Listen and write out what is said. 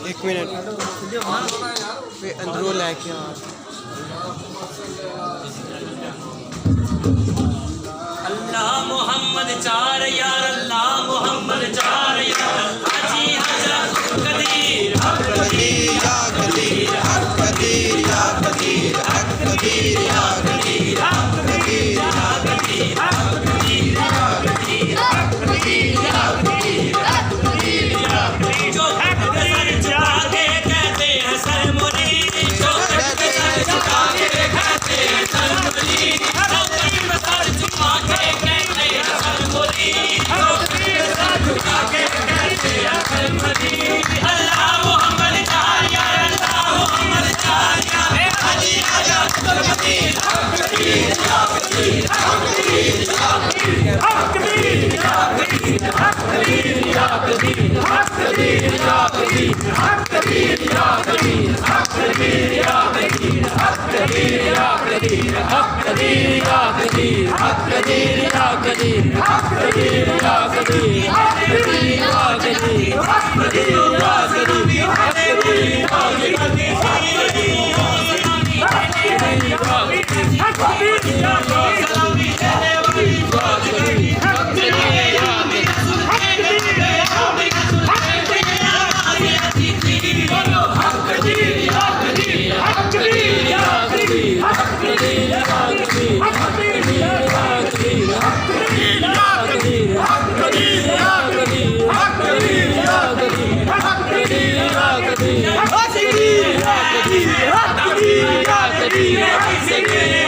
एक मिनट अंदरों लैके आ अल्लाह मोहम्मद चार यार अल्लाह मोहम्मद चार यार हाजी हजरत कदीर हक कदीर या कदीर हक कदीर या कदीर हक कदीर या कदीर हक कदीर या कदीर हक कदीर या कदीर हक कदीर या कदीर हक कदीर या कदीर जो हक सर झुका के कहते हैं सर मुरीद जो हक सर झुका के कहते हैं सर मुरीद सर झुका के कहते हैं सर मुरीद सर झुका के कहते हैं सर मुरीद अल्लाह मोहम्मद चार यार अल्लाह मोहम्मद चार यार हाजी हजरत कदीर हक कदीर या कदीर हक कदीर या कदीर हक कदीर या कदीर हक कदीर या कदीर हक कदीर या कदीर हक कदीर या कदीर हक कदीर या कदीर हक कदीर या कदीर हक कदीर या कदीर हक कदीर या कदीर हक कदीर या कदीर हक कदीर या कदीर हक कदीर या कदीर